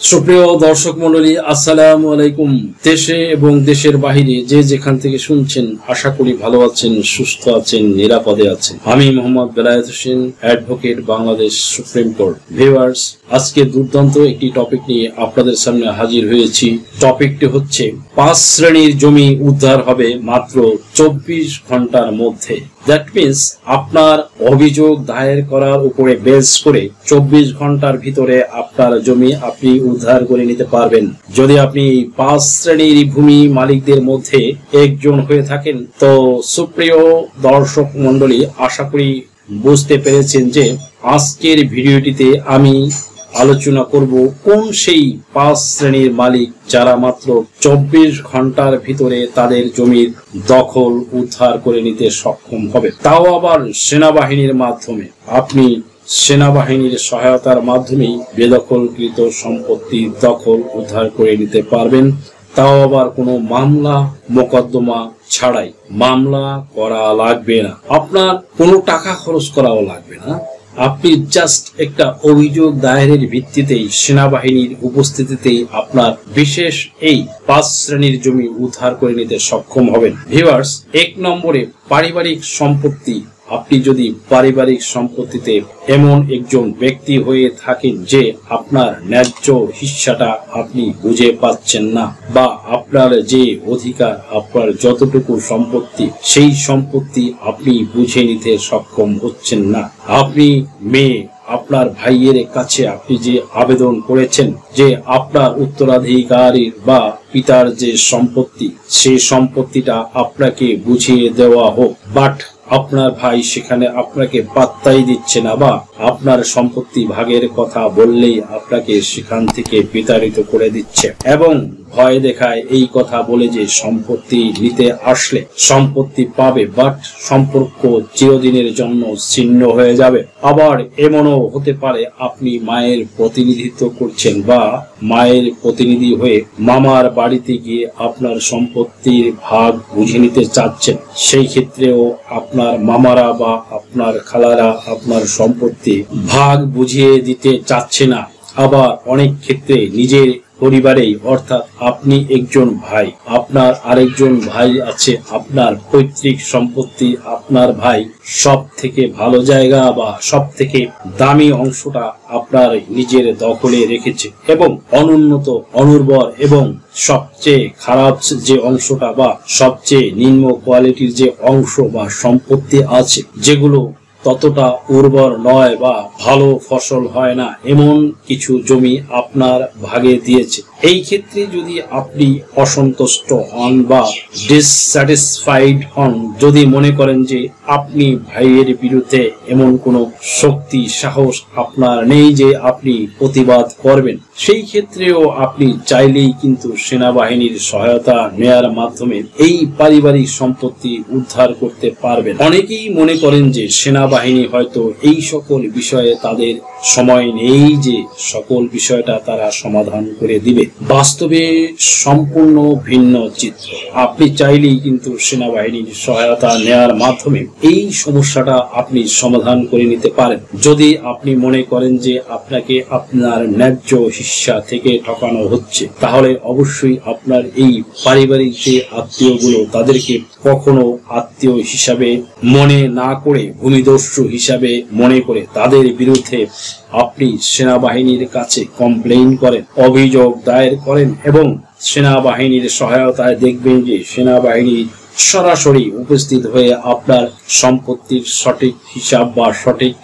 সুপ্রিয় দর্শক মণ্ডলী, আসসালামু আলাইকুম। দেশে এবং দেশের বাহিরে যে যেখান থেকে শুনছেন, আশা করি ভালো আছেন, সুস্থ আছেন, নিরাপদে আছেন। আমি Mohammad Belayet Hossain, advocate, Bangladesh supreme court. Viewers, আজকে দুর্দান্ত একটি টপিক নিয়ে আপনাদের সামনে হাজির হয়েছি। টপিকটি হচ্ছে 5 শ্রেণীর জমি উদ্ধার হবে মাত্র 24 ঘন্টার মধ্যে। দ্যাট মিনস আপনার অভিযোগ দায়ের করার উপরে বেস করে 24 ঘন্টার ভিতরে আপনার জমি আপনি উদ্ধার করে নিতে পারবেন। যদি আপনি 5 শ্রেণীর ভূমি মালিকদের মধ্যে একজন হয়ে থাকেন, তো সুপ্রিয় দর্শক মণ্ডলী, আশা করি বুঝতে পেরেছেন যে আজকের ভিডিওটিতে আমি আলোচনা করব কোন সেই 5 শ্রেণীর মালিক যারা মাত্র 24 ঘন্টার ভিতরে তাদের জমির দখল উদ্ধার করে নিতে সক্ষম হবে, তাও আবার সেনাবাহিনীর মাধ্যমে। আপনি সেনাবাহিনীর সহায়তার মাধ্যমে বেদখলকৃত সম্পত্তি দখল উদ্ধার করে নিতে পারবেন, তাও আবার কোনো মামলা মোকদ্দমা ছাড়াই। মামলা করা লাগবে না, আপনার কোনো টাকা খরচ করাও লাগবে না। আপনি জাস্ট একটা অভিযোগ দায়েরের ভিত্তিতেই সেনাবাহিনীর উপস্থিতিতেই আপনার বিশেষ এই 5 শ্রেণীর জমি উদ্ধার করে নিতে সক্ষম হবেন। ভিউয়ার্স, 1 নম্বরে পারিবারিক সম্পত্তি। আপনি যদি পারিবারিক সম্পত্তিতে এমন একজন ব্যক্তি হয়ে থাকেন যে আপনার ন্যায্য হিস্সাটা আপনি বুঝে পাচ্ছেন না, বা আপনার যে অধিকার, আপনার যতটুকু সম্পত্তি, সেই সম্পত্তি আপনি বুঝে নিতে সক্ষম হচ্ছেন না। আপনি মেয়ে, আপনার ভাইয়ের কাছে আপনি যে আবেদন করেছেন যে আপনার উত্তরাধিকারীর বা পিতার যে সম্পত্তি, সেই সম্পত্তিটা আপনাকে বুঝিয়ে দেওয়া হোক, বাট আপনার ভাই সেখানে আপনাকে পাত্তাই দিচ্ছে না, বা আপনার সম্পত্তি ভাগের কথা বললেই আপনাকে সেখান থেকে বিতাড়িত করে দিচ্ছে এবং ভয় দেখায় এই কথা বলে যে সম্পত্তি নিতে আসলে সম্পত্তি পাবে, বাট সম্পর্ক চিরদিনের জন্য ছিন্ন হয়ে যাবে। আবার এমনও হতে পারে আপনি মায়ের প্রতিনিধিত্ব করছেন বা মায়ের প্রতিনিধি হয়ে মামার বাড়িতে গিয়ে আপনার সম্পত্তির ভাগ বুঝে নিতে চাচ্ছেন। সেই ক্ষেত্রেও আপনার মামারা বা আপনার খালারা আপনার সম্পত্তি ভাগ বুঝিয়ে দিতে চাচ্ছে না। আবার অনেক ক্ষেত্রে নিজের পরিবারেই, অর্থাৎ আপনি একজন ভাই, আপনার আরেকজন ভাই আছে, আপনার পৈতৃক সম্পত্তি আপনার ভাই সব থেকে ভালো জায়গা বা সব থেকে দামি অংশটা আপনার নিজের দখলে রেখেছে এবং অনুন্নত, অনুর্বর এবং সবচেয়ে খারাপ যে অংশটা বা সবচেয়ে নিম্ন কোয়ালিটির যে অংশ বা সম্পত্তি আছে, যেগুলো ততটা উর্বর নয় বা ভালো ফসল হয় না, এমন কিছু জমি আপনার ভাগে দিয়েছে। এই ক্ষেত্রে যদি আপনি অসন্তুষ্ট হন বা ডিসস্যাটিসফাইড হন, যদি মনে করেন যে আপনি ভাইয়ের বিরুদ্ধে এমন কোনো শক্তি, সাহস আপনার নেই যে আপনি প্রতিবাদ করবেন, সেই ক্ষেত্রেও আপনি চাইলেই কিন্তু সেনাবাহিনীর সহায়তা নেয়ার মাধ্যমে এই পারিবারিক সম্পত্তি উদ্ধার করতে পারবেন। অনেকেই মনে করেন যে সেনাবাহিনী হয়তো এই সকল বিষয়ে তাদের সময় নেই যে সকল বিষয়টা তারা সমাধান করে দিবে। বাস্তবে সম্পূর্ণ ভিন্ন চিত্র। আপনি চাইলেই কিন্তু সেনাবাহিনীর সহায়তা নেয়ার মাধ্যমে এই সমস্যাটা আপনি সমাধান করে নিতে পারেন। যদি আপনি মনে করেন যে আপনাকে আপনার ন্যায্য হিস্সা থেকে ঠকানো হচ্ছে, তাহলে অবশ্যই আপনার এই পারিবারিক যে আত্মীয়গুলো, তাদেরকে কখনো আত্মীয় হিসাবে মনে না করে, ভূমিদস্যু হিসাবে মনে করে তাদের বিরুদ্ধে আপনি সেনাবাহিনীর কাছে কমপ্লেইন করেন, অভিযোগ দায়ের করেন এবং সেনাবাহিনীর সহায়তায় দেখবেন যে সেনাবাহিনী সরাসরি উপস্থিত হয়ে আপনার সম্পত্তির সঠিক হিসাব বা সঠিক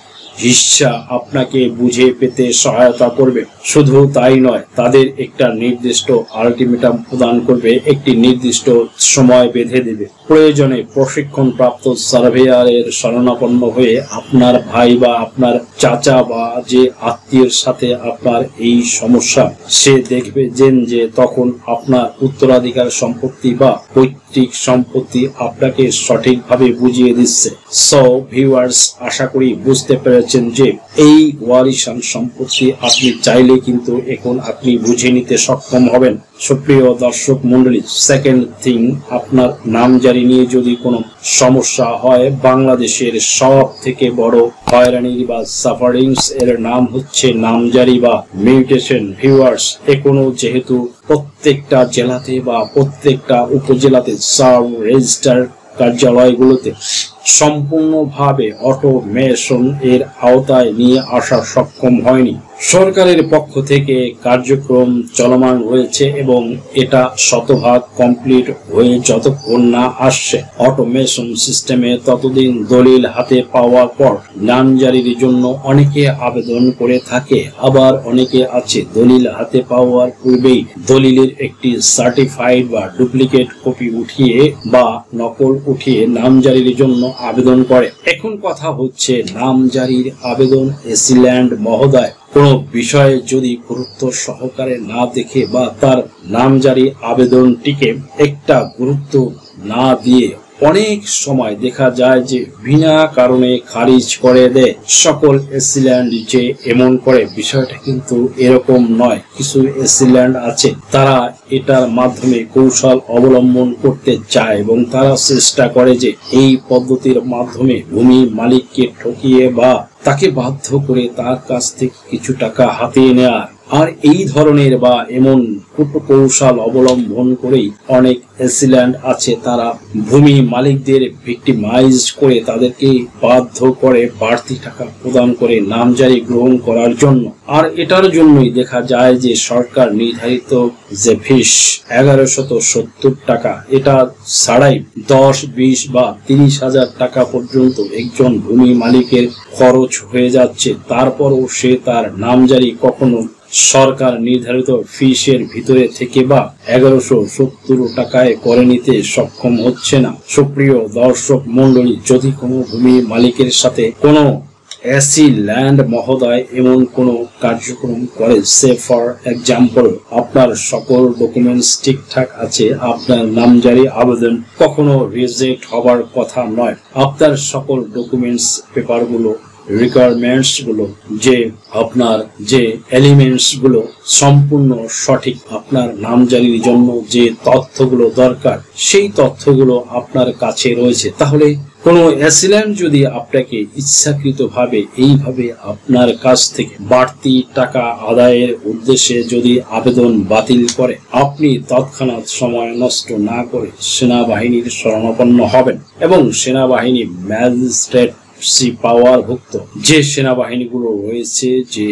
হিস্সা আপনাকে বুঝে পেতে সহায়তা করবে। শুধু তাই নয়, তাদের একটা নির্দিষ্ট আলটিমেটাম প্রদান করবে, একটি নির্দিষ্ট সময় বেঁধে দেবে। প্রয়োজনে প্রশিক্ষণ প্রাপ্ত সার্ভেয়ারের শরণাপন্ন হয়ে আপনার ভাই বা আপনার চাচা বা যে আত্মীয়ের সাথে আপনার এই সমস্যা, সে দেখবে যে তখন আপনার উত্তরাধিকার সম্পত্তি বা পৈতৃক সম্পত্তি আপনাকে সঠিকভাবে বুঝিয়ে দিচ্ছে। সো ভিউয়ার্স, আশা করি বুঝতে পেরেছেন করেছেন যে এই ওয়ারিশান সম্পত্তি আপনি চাইলে কিন্তু এখন আপনি বুঝে নিতে সক্ষম হবেন। সুপ্রিয় দর্শক মন্ডলী, সেকেন্ড থিং, আপনার নামজারি নিয়ে যদি কোনো সমস্যা হয়, বাংলাদেশের সব থেকে বড় হয়রানির বা সাফারিংস এর নাম হচ্ছে নামজারি বা মিউটেশন। ভিউয়ার্স, এখনো যেহেতু প্রত্যেকটা জেলাতে বা প্রত্যেকটা উপজেলাতে সাব রেজিস্ট্রার কার্যালয়গুলোতে সম্পূর্ণভাবে অটোমেশন এর আওতায় নিয়ে আসা সক্ষম হয়নি। সরকারের পক্ষ থেকে কার্যক্রম চলমান রয়েছে এবং এটা শতভাগ কমপ্লিট হয়ে যতক্ষণ না আসছে অটোমেশন সিস্টেমে, ততদিন দলিল হাতে পাওয়ার পর নামজারির জন্য অনেকে আবেদন করে থাকে। আবার অনেকে আছে দলিল হাতে পাওয়ার পূর্বেই দলিলের একটি সার্টিফাইড বা ডুপ্লিকেট কপি উঠিয়ে বা নকল উঠিয়ে নামজারির জন্য আবেদন করে। এখন কথা হচ্ছে, নামজারির আবেদন এসিল্যান্ড মহোদয় কোন বিষয়ে যদি গুরুত্ব সহকারে না দেখে বা তার নামজারি আবেদনটিকে একটা গুরুত্ব না দিয়ে অনেক সময় দেখা যায় যে বিনা কারণে খারিজ করে দেয় সকল এসিল্যান্ড যে এমন করে, বিষয়টা কিন্তু এরকম নয়। কিছু এসিল্যান্ড আছে তারা এটার মাধ্যমে কৌশল অবলম্বন করতে চায় এবং তারা চেষ্টা করে যে এই পদ্ধতির মাধ্যমে ভূমি মালিককে ঠকিয়ে বা তাকে বাধ্য করে তার কাছ থেকে কিছু টাকা হাতিয়ে নেওয়া। আর এই ধরনের বা এমন কৌশল অবলম্বন করেই অনেক এসিল্যান্ড আছে তারা ভূমি মালিকদের ভিক্টিমাইজ করে তাদেরকে বাধ্য করে বাড়তি টাকা প্রদান করে নামজারি গ্রহণ করার জন্য। আর এটার জন্যই দেখা যায় যে সরকার নির্ধারিত যে ফিস 1170 টাকা, এটা ছাড়াই 10, 20 বা 30,000 টাকা পর্যন্ত একজন ভূমি মালিকের খরচ হয়ে যাচ্ছে। তারপরও সে তার নামজারি কখনো সরকার নির্ধারিত ফিসের ভিতরে থেকে বা 1170 টাকায় করে নিতে সক্ষম হচ্ছে না। সুপ্রিয় দর্শক মন্ডলী, যদি কোনো ভূমি মালিকের সাথে কোনো এসিল্যান্ড মহোদয় এমন কোনো কার্যক্রম করে, সে ফর এক্সাম্পল আপনার সকল ডকুমেন্টস ঠিকঠাক আছে, আপনার নামজারি আবেদন কখনো রিজেক্ট হবার কথা নয়। আপনার সকল ডকুমেন্টস পেপারগুলো, রিকোয়ারমেন্টস গুলো, যে আপনার যে এলিমেন্টস গুলো সম্পূর্ণ সঠিক, আপনার নামজারির জন্য যে তথ্যগুলো দরকার সেই তথ্যগুলো আপনার কাছে রয়েছে, তাহলে কোনো এসিল্যান্ড যদি আপনাকে ইচ্ছাকৃতভাবে এইভাবে আপনার কাছ থেকে বাড়তি টাকা আদায়ের উদ্দেশ্যে যদি আবেদন বাতিল করে, আপনি তৎক্ষণাৎ সময় নষ্ট না করে সেনাবাহিনীর শরণাপন্ন হবেন এবং সেনাবাহিনী ম্যাজিস্ট্রেট পাওয়ারভুক্ত যে সেনাবাহিনীগুলো রয়েছে, যে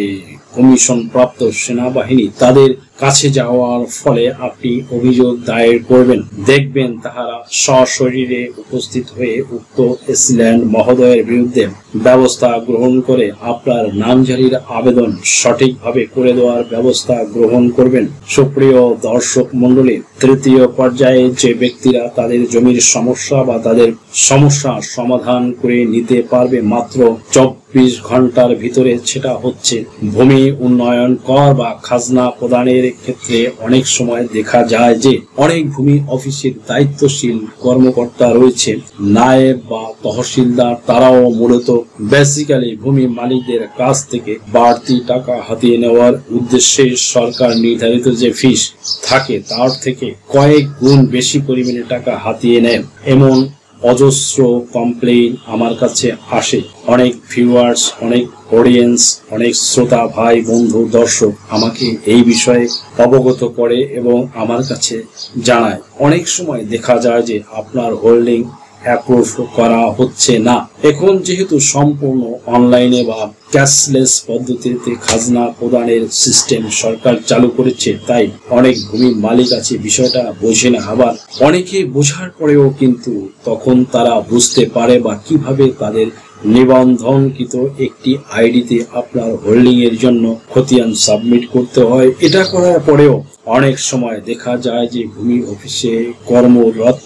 কমিশন প্রাপ্ত সেনাবাহিনী, তাদের কাছে যাওয়ার ফলে আপনি অভিযোগ দায়ের করবেন। দেখবেন তাহারা সশরীরে উপস্থিত হয়ে উক্ত এসিল্যান্ড মহোদয়ের বিরুদ্ধে ব্যবস্থা গ্রহণ করে আপনার নামজারির আবেদন সঠিকভাবে করে দেওয়ার ব্যবস্থা গ্রহণ করবেন। সুপ্রিয় দর্শক মন্ডলী, তৃতীয় পর্যায়ে যে ব্যক্তিরা তাদের জমির সমস্যা বা তাদের সমস্যা সমাধান করে নিতে পারবে মাত্র 24 ঘন্টার ভিতরে, সেটা হচ্ছে ভূমি উন্নয়ন কর বা খাজনা প্রদানের ক্ষেত্রে অনেক সময় দেখা যায় যে অনেক ভূমি অফিসের দায়িত্বশীল কর্মকর্তা রয়েছে, নায়েব বা তহসিলদার, তারাও মূলত বেসিক্যালি ভূমি মালিকদের কাছ থেকে বাড়তি টাকা হাতিয়ে নেওয়ার উদ্দেশ্যে সরকার নির্ধারিত যে ফিস থাকে তার থেকে কয়েক গুণ বেশি পরিমাণে টাকা হাতিয়ে নেন। এমন অজস্র কমপ্লেইন আমার কাছে আসে। অনেক ভিউয়ার্স, অনেক অডিয়েন্স, অনেক শ্রোতা ভাই বন্ধু দর্শক আমাকে এই বিষয়ে অবগত করে এবং আমার কাছে জানায়। অনেক সময় দেখা যায় যে আপনার হোল্ডিং অ্যাপ্রুভ করা হচ্ছে না। এখন যেহেতু সম্পূর্ণ অনলাইনে বা ক্যাশলেস পদ্ধতিতে খাজনা প্রদানের সিস্টেম সরকার চালু করেছে, তাই অনেক ভূমি মালিক আছে বিষয়টা বোঝে না। আবার অনেকে বোঝার পরেও কিন্তু তখন তারা বুঝতে পারে বা কিভাবে তাদের নিবন্ধনকৃত একটি আইডিতে আপনার হোল্ডিং এর জন্য খতিয়ান সাবমিট করতে হয়। এটা করার পরেও অনেক সময় দেখা যায় যে ভূমি অফিসে কর্মরত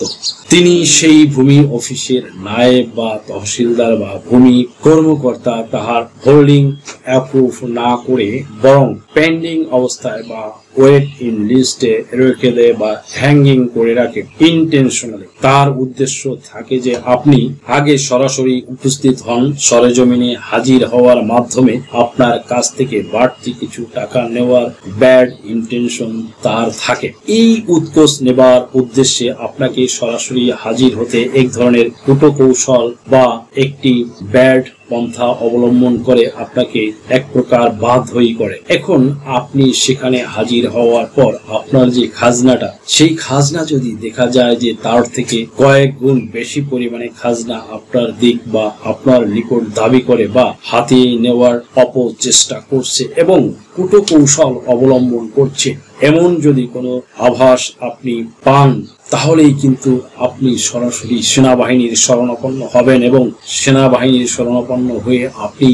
তিনি সেই ভূমি অফিসের নায়েব বা তহসিলদার বা ভূমি কর্মকর্তা তাহার হোল্ডিং অ্যাপ্রুভ না করে বরং পেন্ডিং অবস্থায় বা ওয়েট ইন লিস্টে রেখে দেয় বা হ্যাঙ্গিং করে রাখে ইন্টেনশনালি। তার উদ্দেশ্য থাকে যে আপনি আগে সরাসরি উপস্থিত হন, সরেজমিনে হাজির হওয়ার মাধ্যমে আপনার কাছ থেকে বাড়তি কিছু টাকা নেওয়ার ব্যাড ইন্টেনশন তার থাকে। এই উৎকোচ নেবার উদ্দেশ্যে আপনাকে সরাসরি হাজির হতে এক ধরনের কূটকৌশল বা একটি ব্যাড পন্থা অবলম্বন করে আপনাকে এক প্রকার বাধ্যই করে। এখন আপনি সেখানে হাজির হওয়ার পর আপনার যে খাজনাটা, সেই খাজনা যদি দেখা যায় যে তার থেকে কয়েক গুণ বেশি পরিমাণে খাজনা আপনার দিক বা আপনার নিকট দাবি করে বা হাতিয়ে নেওয়ার অপচেষ্টা করছে এবং কূটকৌশল অবলম্বন করছে, এমন যদি কোনো আভাস আপনি পান, তাহলেই কিন্তু আপনি সরাসরি সেনাবাহিনীর শরণাপন্ন হবেন এবং সেনাবাহিনীর শরণাপন্ন হয়ে আপনি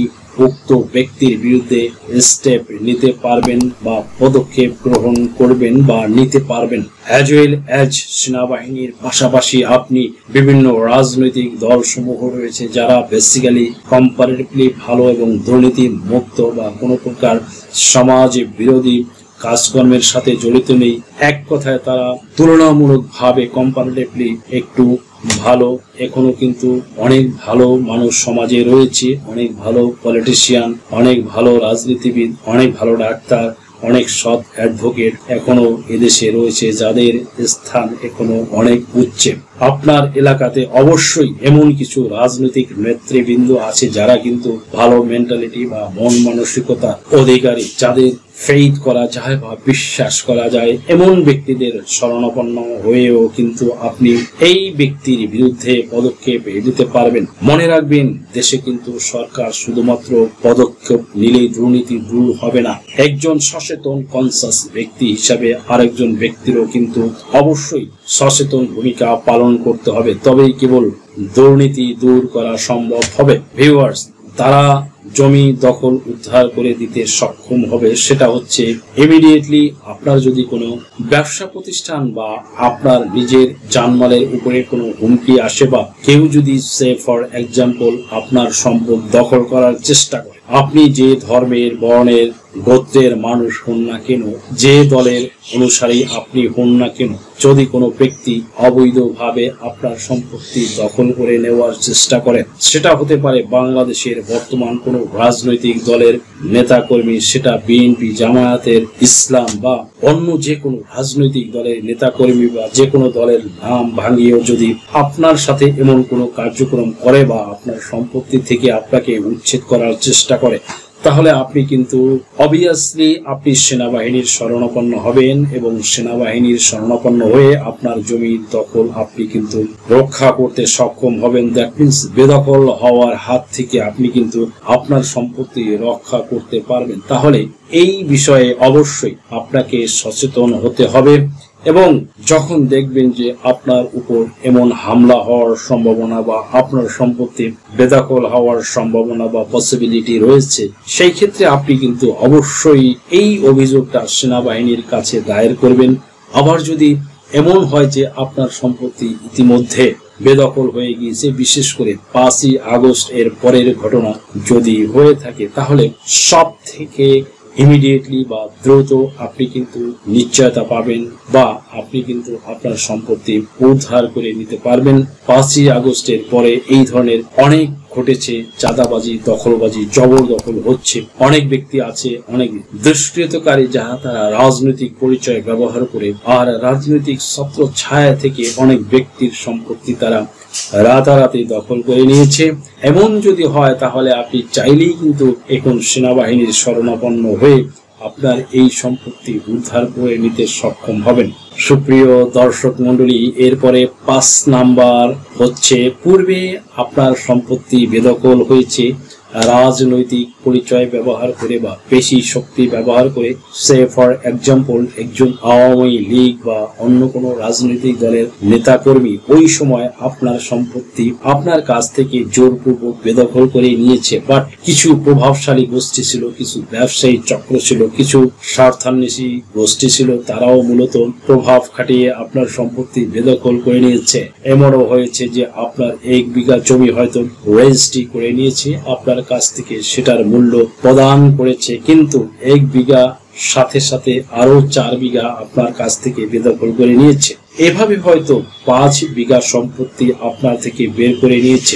উক্ত ব্যক্তির বিরুদ্ধে স্টেপ নিতে পারবেন বা পদক্ষেপ গ্রহণ করবেন বা নিতে পারবেন। অ্যাজ ওয়েল অ্যাজ সেনাবাহিনীর পাশাপাশি আপনি বিভিন্ন রাজনৈতিক দল সমূহ রয়েছে যারা বেসিক্যালি কম্পারেটিভলি ভালো এবং দুর্নীতি মুক্ত বা কোনো প্রকার সমাজ বিরোধী কাজকর্মের সাথে জড়িত নেই। এক কথায় তারা তুলনামূলকভাবে কম্পারেটিভলি একটু ভালো। এখনো কিন্তু অনেক ভালো মানুষ সমাজে রয়েছে, অনেক ভালো পলিটিশিয়ান, অনেক ভালো রাজনীতিবিদ, অনেক ভালো ডাক্তার, অনেক সৎ অ্যাডভোকেট এখনো এদেশে রয়েছে, যাদের স্থান এখনো অনেক উচ্চে। আপনার এলাকাতে অবশ্যই এমন কিছু রাজনৈতিক নেতৃবৃন্দ আছে যারা কিন্তু ভালো মেন্টালিটি বা মন মানসিকতা অধিকারী, যাদের ফেইথ করা যায় বা বিশ্বাস করা যায়, এমন ব্যক্তিদের শরণাপন্ন হয়েও কিন্তু আপনি এই ব্যক্তির বিরুদ্ধে পদক্ষেপ নিতে পারবেন। মনে রাখবেন, দেশে কিন্তু সরকার শুধুমাত্র পদক্ষেপ নিলেই দুর্নীতি দূর হবে না। একজন সচেতন কনসাস ব্যক্তি হিসাবে আরেকজন ব্যক্তিরও কিন্তু অবশ্যই সচেতন ভূমিকা পালন করতে হবে, তবেই কেবল দুর্নীতি দূর করা সম্ভব হবে। ভিউয়ার্স, তারা জমি দখল উদ্ধার করে দিতে সক্ষম হবে সেটা হচ্ছে ইমিডিয়েটলি আপনার যদি কোনো ব্যবসা প্রতিষ্ঠান বা আপনার নিজের জানমালের উপরে কোনো হুমকি আসে বা কেউ যদি সে ফর এক্সাম্পল আপনার সম্পদ দখল করার চেষ্টা করে, আপনি যে ধর্মের, বর্ণের, গোত্রের মানুষ হন না কেন, যে দলের অনুসারী আপনি হন না কেন, যদি কোনো ব্যক্তি অবৈধভাবে আপনার সম্পত্তি দখল করে নেওয়ার চেষ্টা করে, সেটা হতে পারে বাংলাদেশের বর্তমান কোনো রাজনৈতিক দলের নেতা কর্মী, সেটা বিএনপি, জামায়াতের ইসলাম বা অন্য যে কোনো রাজনৈতিক দলের নেতা কর্মী বা যে কোনো দলের নাম ভাঙিয়েও যদি আপনার সাথে এমন কোনো কার্যক্রম করে বা আপনার সম্পত্তি থেকে আপনাকে উচ্ছেদ করার চেষ্টা করে, তাহলে আপনি কিন্তু অবভিয়াসলি আপনি সেনাবাহিনীর শরণাপন্ন হবেন এবং সেনাবাহিনীর শরণাপন্ন হয়ে আপনার জমির দখল আপনি কিন্তু রক্ষা করতে সক্ষম হবেন। দ্যাট মিনস বেদখল হওয়ার হাত থেকে আপনি কিন্তু আপনার সম্পত্তি রক্ষা করতে পারবেন। তাহলে এই বিষয়ে অবশ্যই আপনাকে সচেতন হতে হবে এবং যখন দেখবেন যে আপনার উপর এমন হামলা হওয়ার সম্ভাবনা বা আপনার সম্পত্তি বেদখল হওয়ার সম্ভাবনা বা পসিবিলিটি রয়েছে, সেই ক্ষেত্রে আপনি কিন্তু অবশ্যই এই অভিযোগটা সেনাবাহিনীর কাছে দায়ের করবেন। আবার যদি এমন হয় যে আপনার সম্পত্তি ইতিমধ্যে বেদখল হয়ে গিয়েছে, বিশেষ করে 5ই আগস্ট এর পরের ঘটনা যদি হয়ে থাকে, তাহলে সব থেকে ইমিডিয়েটলি বা দ্রুত আপনি কিন্তু নিশ্চয়তা পাবেন বা আপনি কিন্তু আপনার সম্পত্তি উদ্ধার করে নিতে পারবেন। 5ই আগস্টের পরে এই ধরনের অনেক ঘটেছে, চাঁদাবাজি, দখলবাজি, জবরদখল হচ্ছে। অনেক ব্যক্তি আছে, অনেক দুষ্কৃতকারী, যারা তারা রাজনৈতিক পরিচয় ব্যবহার করে আর রাজনৈতিক ছত্র ছায়া থেকে অনেক ব্যক্তির সম্পত্তি তারা রাতারাতি দখল করে নিয়েছে। এমন যদি হয় তাহলে আপনি চাইলেই কিন্তু এখন সেনাবাহিনীর শরণাপন্ন হয়ে আপনার এই সম্পত্তি উদ্ধার করে নিতে সক্ষম হবেন। সুপ্রিয় দর্শক মন্ডলী, এরপরে 5 নাম্বার হচ্ছে, পূর্বে আপনার সম্পত্তি বেদখল হয়েছে রাজনৈতিক পরিচয় ব্যবহার করে বা পেশি শক্তি ব্যবহার করে, সে ফর এক্সাম্পল একজন আওয়ামী লীগ বা অন্য কোনো রাজনৈতিক দলের নেতা কর্মী ওই সময় আপনার সম্পত্তি আপনার কাছ থেকে জোরপূর্বক বেদখল করে নিয়েছে, বাট কিছু প্রভাবশালী গোষ্ঠী ছিল, কিছু ব্যবসায়ী চক্র ছিল, কিছু স্বার্থান্বেষী গোষ্ঠী ছিল, তারাও মূলত প্রভাব খাটিয়ে আপনার সম্পত্তি বেদখল করে নিয়েছে। এমনও হয়েছে যে আপনার 1 বিঘা জমি হয়তো রেজিস্ট্রি করে নিয়েছে আপনার কাছ থেকে, সেটার মূল্য প্রদান করেছে, কিন্তু 1 বিঘা সাথে সাথে আরো 4 বিঘা আপনার কাছ থেকে বেদখল করে নিয়েছে। এভাবে হয়তো 5 বিঘা সম্পত্তি আপনার থেকে বের করে নিয়েছে।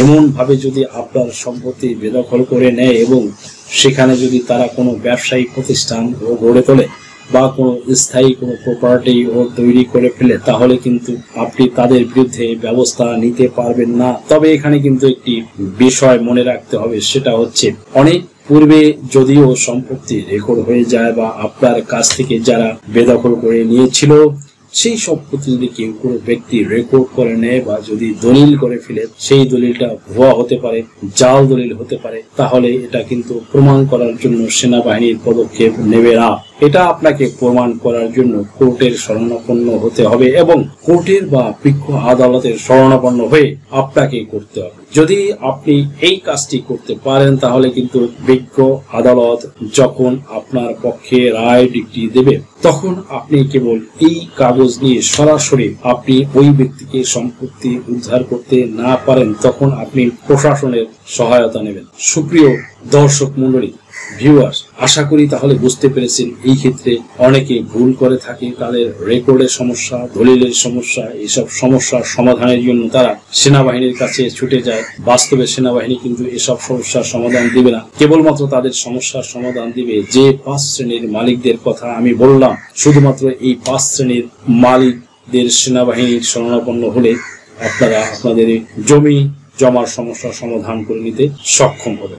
এমন ভাবে যদি আপনার সম্পত্তি বেদখল করে নেয় এবং সেখানে যদি তারা কোনো ব্যবসায়িক প্রতিষ্ঠান গড়ে তোলে বা কোনো স্থায়ী কোনো প্রপার্টি তৈরি করে ফেলে, তাহলে কিন্তু আপনি তাদের বিরুদ্ধে ব্যবস্থা নিতে পারবেন না। তবে এখানে কিন্তু একটি বিষয় মনে রাখতে হবে, সেটা হচ্ছে অনেক পূর্বে যদিও সম্পত্তি রেকর্ড হয়ে যায় বা আপনার কাছ থেকে যারা বেদখল করে নিয়েছিল সেই সম্পত্তি যদি কেউ কোনো ব্যক্তি রেকর্ড করে নেয় বা যদি দলিল করে ফেলে, সেই দলিলটা ভুয়া হতে পারে, জাল দলিল হতে পারে, তাহলে এটা কিন্তু প্রমাণ করার জন্য সেনাবাহিনীর পদক্ষেপ নেবে না। এটা আপনাকে প্রমাণ করার জন্য কোর্টের শরণাপন্ন হতে হবে এবং কোর্টের বা বিজ্ঞ আদালতের শরণাপন্ন হয়ে আপনাকে করতে হবে। যদি আপনি এই কাজটি করতে পারেন তাহলে কিন্তু বিজ্ঞ আদালত যখন আপনার পক্ষে রায় ডিক্রি দেবে তখন আপনি কেবল এই কাগজ নিয়ে সরাসরি আপনি ওই ব্যক্তিকে সম্পত্তি উদ্ধার করতে না পারেন, তখন আপনি প্রশাসনের সহায়তা নেবেন। সুপ্রিয় দর্শক মন্ডলী, ভিউয়ার্স, আশা করি তাহলে বুঝতে পেরেছেন এই ক্ষেত্রে অনেকে ভুল করে থাকে। তাদের রেকর্ডের সমস্যা, দলিলের সমস্যা, এইসব সমস্যার সমাধানের জন্য তারা সেনাবাহিনীর কাছে ছুটে যায়। বাস্তবে সেনাবাহিনী কিন্তু এসব সমস্যার সমাধান দিবে না, কেবলমাত্র তাদের সমস্যার সমাধান দিবে যে 5 শ্রেণীর মালিকদের কথা আমি বললাম। শুধুমাত্র এই 5 শ্রেণীর মালিকদের সেনাবাহিনীর শরণাপন্ন হলে আপনারা আপনাদের জমি জমার সমস্যার সমাধান করে নিতে সক্ষম হবে।